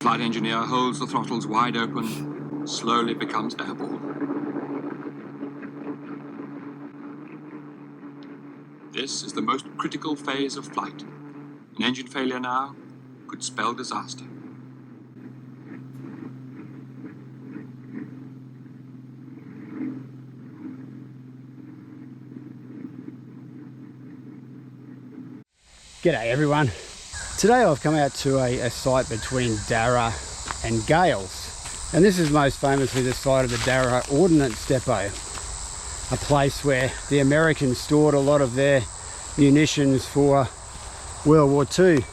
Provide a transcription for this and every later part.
flight engineer holds the throttles wide open, slowly becomes airborne. This is the most critical phase of flight. An engine failure now could spell disaster. G'day everyone. Today I've come out to a site between Darra and Gailes, and this is most famously the site of the Darra Ordnance depot, a place where the Americans stored a lot of their munitions for World War II.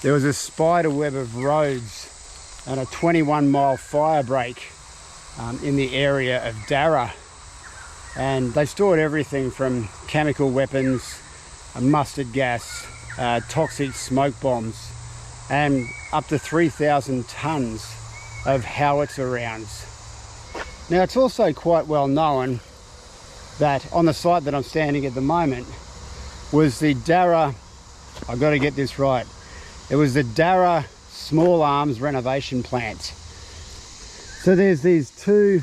There was a spider web of roads and a 21-mile fire break in the area of Darra, and they stored everything from chemical weapons, mustard gas, toxic smoke bombs, and up to 3,000 tons of howitzer rounds. Now, it's also quite well known that on the site that I'm standing at the moment was the Darra, I've got to get this right, it was the Darra Small Arms Renovation Plant. So there's these two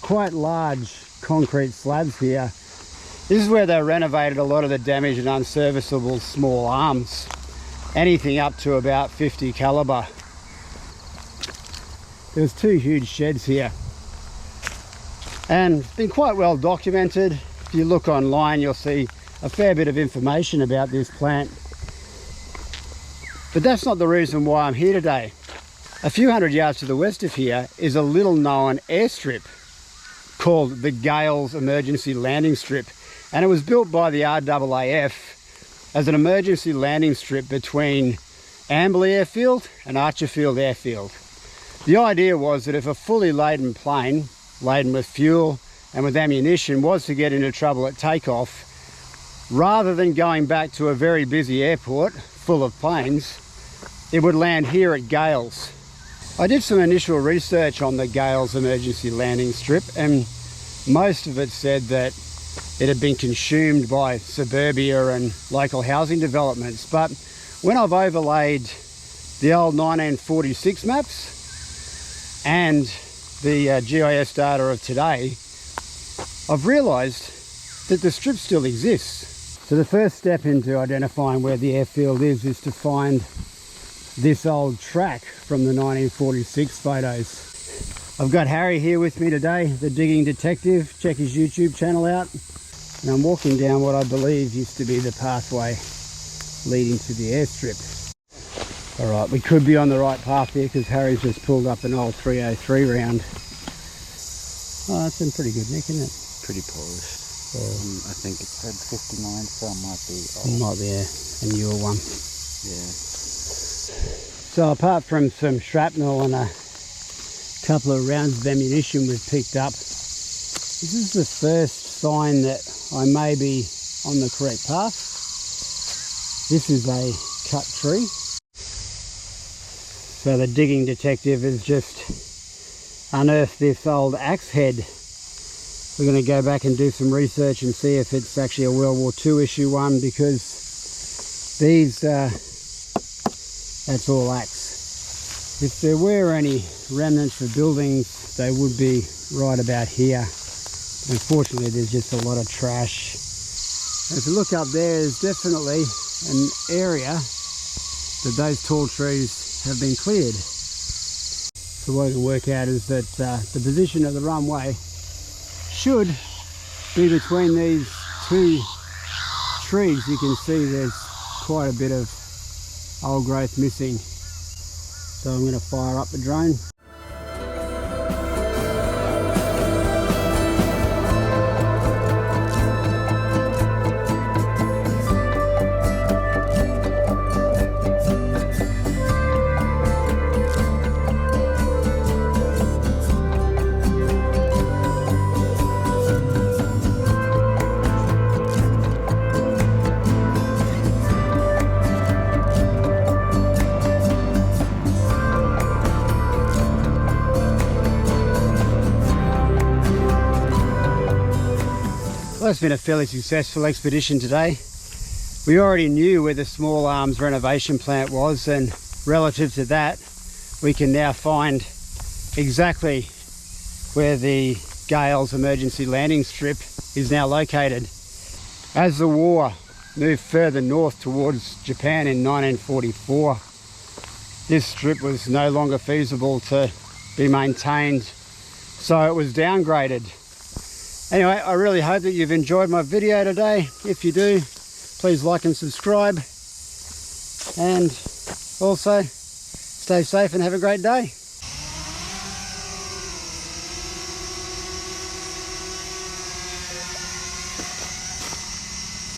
quite large concrete slabs here. This is where they renovated a lot of the damaged and unserviceable small arms, anything up to about 50 caliber. There's two huge sheds here, and it's been quite well documented. If you look online, you'll see a fair bit of information about this plant. But that's not the reason why I'm here today. A few hundred yards to the west of here is a little known airstrip called the Gailes Emergency Landing Strip. And it was built by the RAAF as an emergency landing strip between Amberley Airfield and Archerfield Airfield. The idea was that if a fully laden plane, laden with fuel and with ammunition, was to get into trouble at takeoff, rather than going back to a very busy airport full of planes, it would land here at Gailes. I did some initial research on the Gailes Emergency Landing Strip, and most of it said that it had been consumed by Suburbia and local housing developments. But when I've overlaid the old 1946 maps and the GIS data of today, I've realised that the strip still exists. So the first step into identifying where the airfield is to find this old track from the 1946 photos. I've got Harry here with me today, the digging detective. Check his YouTube channel out. And I'm walking down what I believe used to be the pathway leading to the airstrip. Alright, we could be on the right path here because Harry's just pulled up an old 303 round. Oh, that's in pretty good nick, isn't it? Pretty polished. I think it said 59, so it might be old. It might be a newer one. Yeah. So apart from some shrapnel and a couple of rounds of ammunition we've picked up, this is the first sign that I may be on the correct path. This is a cut tree. So the digging detective has just unearthed this old axe head. We're going to go back and do some research and see if it's actually a World War II issue one, because these, that's all axe. If there were any remnants of buildings, they would be right about here. Unfortunately, there's just a lot of trash. And if you look up there, there's definitely an area that those tall trees have been cleared. So what I can work out is that the position of the runway should be between these two trees. You can see there's quite a bit of old growth missing. So I'm going to fire up the drone. Well, it's been a fairly successful expedition today. We already knew where the small arms renovation plant was, and relative to that, we can now find exactly where the Gailes emergency landing strip is now located. As the war moved further north towards Japan in 1944, this strip was no longer feasible to be maintained, so it was downgraded. Anyway, I really hope that you've enjoyed my video today. If you do, please like and subscribe, and also stay safe and have a great day.